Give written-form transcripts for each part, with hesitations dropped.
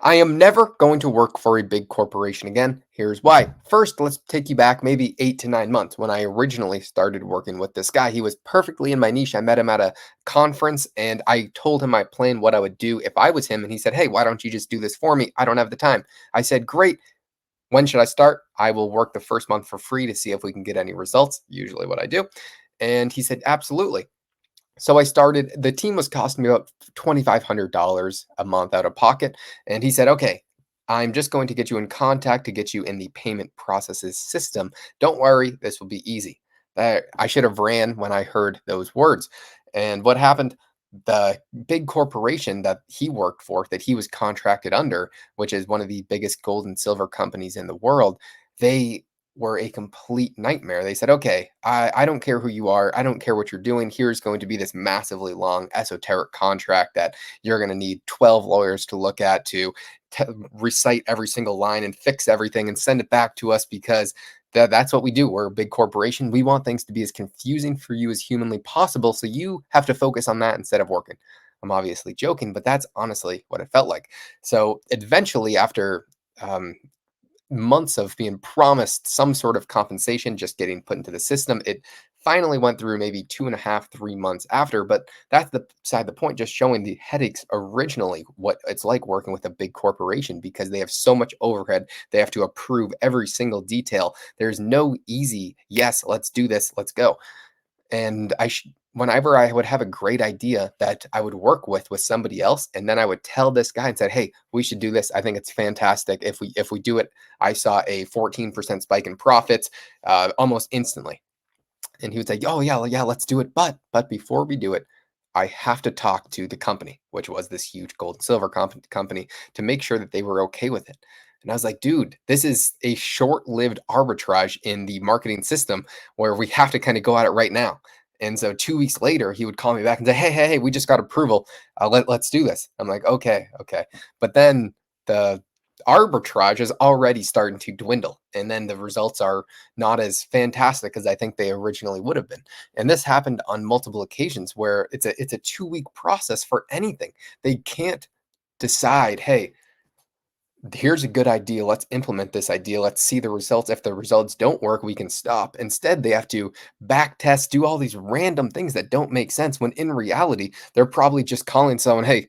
I am never going to work for a big corporation again. Here's why. First, let's take you back maybe 8 to 9 months when I originally started working with this guy. He was perfectly in my niche. I met him at a conference and I told him my plan, what I would do if I was him. And he said, "Hey, why don't you just do this for me? I don't have the time." I said, "Great. When should I start? I will work the first month for free to see if we can get any results." Usually what I do. And he said, "Absolutely." So I started, the team was costing me about $2,500 a month out of pocket. And he said, "Okay, I'm just going to get you in contact to get you in the payment processes system. Don't worry, this will be easy." I should have ran when I heard those words. And what happened? The big corporation that he worked for, that he was contracted under, which is one of the biggest gold and silver companies in the world, they were a complete nightmare. They said, "Okay, I don't care who you are. I don't care what you're doing. Here's going to be this massively long esoteric contract that you're going to need 12 lawyers to look at to recite every single line and fix everything and send it back to us because that's what we do. We're a big corporation. We want things to be as confusing for you as humanly possible. So you have to focus on that instead of working." I'm obviously joking, but that's honestly what it felt like. So eventually, after um, months of being promised some sort of compensation just getting put into the system. It finally went through maybe 2.5, 3 months after, but that's the side the point, just showing the headaches originally, what it's like working with a big corporation because they have so much overhead. They have to approve every single detail. There's no easy, yes, let's do this, let's go. And whenever I would have a great idea that I would work with somebody else, and then I would tell this guy and said, "Hey, we should do this. I think it's fantastic. If we do it," I saw a 14% spike in profits almost instantly. And he would say, "Oh yeah, yeah, let's do it. But before we do it, I have to talk to the company," which was this huge gold and silver company, to make sure that they were okay with it. And I was like, "Dude, this is a short-lived arbitrage in the marketing system where we have to kind of go at it right now." And so 2 weeks later, he would call me back and say, "Hey, hey, hey, we just got approval. Let's do this." I'm like, "Okay, okay." But then the arbitrage is already starting to dwindle, and then the results are not as fantastic as I think they originally would have been. And this happened on multiple occasions where it's a 2 week process for anything. They can't decide, "Hey, here's a good idea. Let's implement this idea. Let's see the results. If the results don't work, we can stop." Instead, they have to back test, do all these random things that don't make sense when in reality, they're probably just calling someone, "Hey,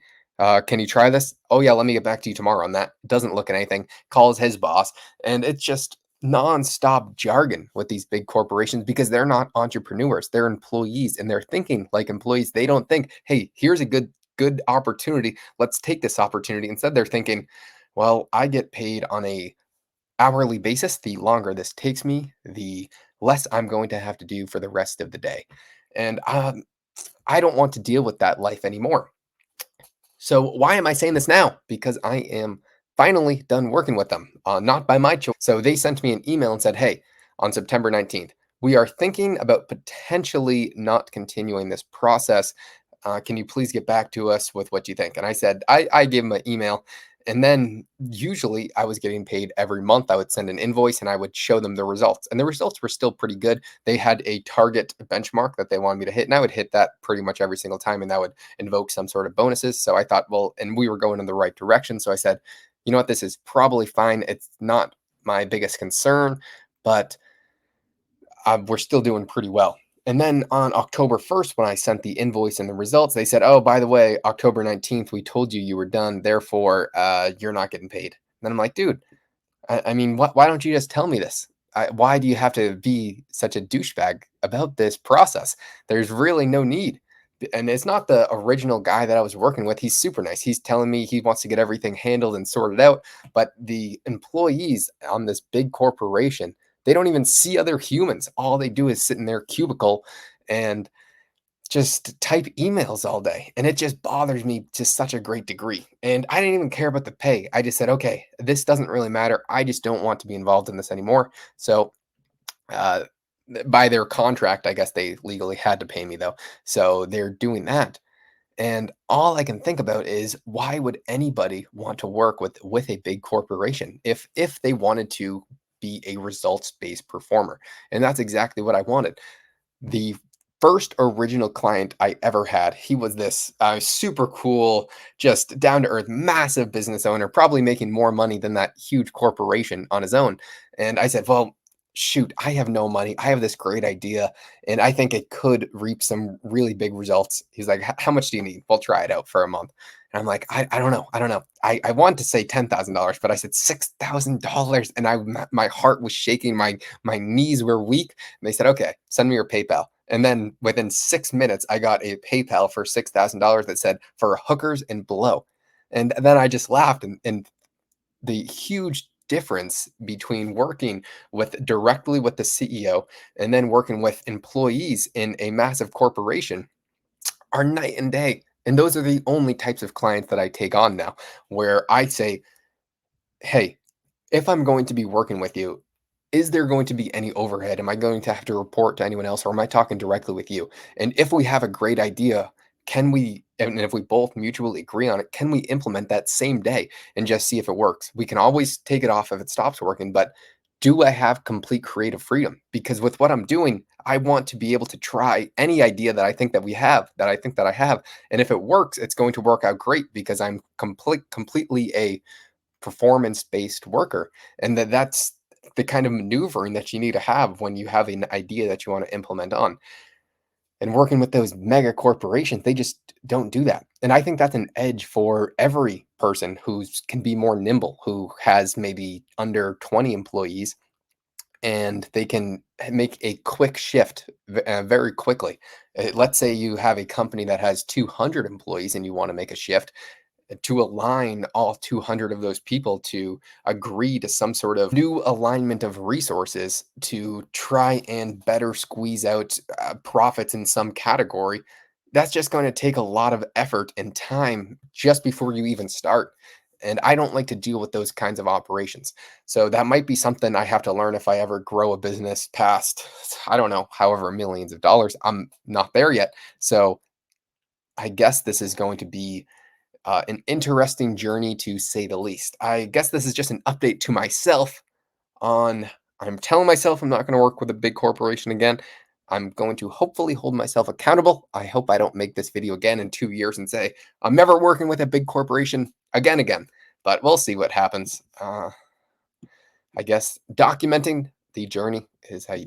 can you try this? Oh, yeah, let me get back to you tomorrow on that." Doesn't look at anything, calls his boss. And it's just nonstop jargon with these big corporations because they're not entrepreneurs. They're employees and they're thinking like employees. They don't think, "Hey, here's a good opportunity. Let's take this opportunity." Instead, they're thinking, "Well, I get paid on a hourly basis. The longer this takes me, the less I'm going to have to do for the rest of the day." And I don't want to deal with that life anymore. So why am I saying this now? Because I am finally done working with them, not by my choice. So they sent me an email and said, "Hey, on September 19th, we are thinking about potentially not continuing this process. Can you please get back to us with what you think?" And I said, I gave him an email. And then usually I was getting paid every month. I would send an invoice and I would show them the results. And the results were still pretty good. They had a target benchmark that they wanted me to hit. And I would hit that pretty much every single time. And that would invoke some sort of bonuses. So I thought, well, and we were going in the right direction. So I said, "You know what? This is probably fine. It's not my biggest concern, but we're still doing pretty well." And then on October 1st, when I sent the invoice and the results, they said, "Oh, by the way, October 19th, we told you you were done. Therefore, you're not getting paid." And then I'm like, "Dude, I mean, why don't you just tell me this? Why do you have to be such a douchebag about this process? There's really no need." And it's not the original guy that I was working with. He's super nice. He's telling me he wants to get everything handled and sorted out. But the employees on this big corporation, they don't even see other humans. All they do is sit in their cubicle and just type emails all day. And it just bothers me to such a great degree. And I didn't even care about the pay. I just said, "Okay, this doesn't really matter. I just don't want to be involved in this anymore." So, uh, by their contract, I guess they legally had to pay me though. So they're doing that. And all I can think about is, why would anybody want to work with a big corporation if they wanted to be a results-based performer? And that's exactly what I wanted. The first original client I ever had. He was this super cool, just down to earth, massive business owner, probably making more money than that huge corporation on his own. And I said, well, shoot, I have no money. I have this great idea and I think it could reap some really big results. He's like, How much do you need? We'll try it out for a month." And I'm like, I don't know. I don't know. I want to say $10,000, but I said $6,000. And my heart was shaking. My knees were weak. And they said, okay, send me your PayPal. And then within 6 minutes, I got a PayPal for $6,000 that said for hookers and blow. And then I just laughed and the huge difference between working with directly with the CEO and then working with employees in a massive corporation are night and day. And those are the only types of clients that I take on now, where I say, hey, if I'm going to be working with you, is there going to be any overhead? Am I going to have to report to anyone else or am I talking directly with you? And if we have a great idea, can we, and if we both mutually agree on it, can we implement that same day and just see if it works? We can always take it off if it stops working, but do I have complete creative freedom? Because with what I'm doing, I want to be able to try any idea that I think that we have, that I think that I have. And if it works, it's going to work out great because I'm completely a performance-based worker, and that's the kind of maneuvering that you need to have when you have an idea that you want to implement on. And working with those mega corporations, they just don't do that. And I think that's an edge for every person who's can be more nimble, who has maybe under 20 employees, and they can make a quick shift very quickly. Let's say you have a company that has 200 employees and you want to make a shift to align all 200 of those people to agree to some sort of new alignment of resources to try and better squeeze out profits in some category. That's just going to take a lot of effort and time just before you even start. And I don't like to deal with those kinds of operations. So that might be something I have to learn if I ever grow a business past, I don't know, however, millions of dollars. I'm not there yet. So I guess this is going to be an interesting journey to say the least. I guess this is just an update to myself on I'm telling myself I'm not going to work with a big corporation again. I'm going to hopefully hold myself accountable. I hope I don't make this video again in 2 years and say I'm never working with a big corporation again. But we'll see what happens. I guess documenting the journey is how you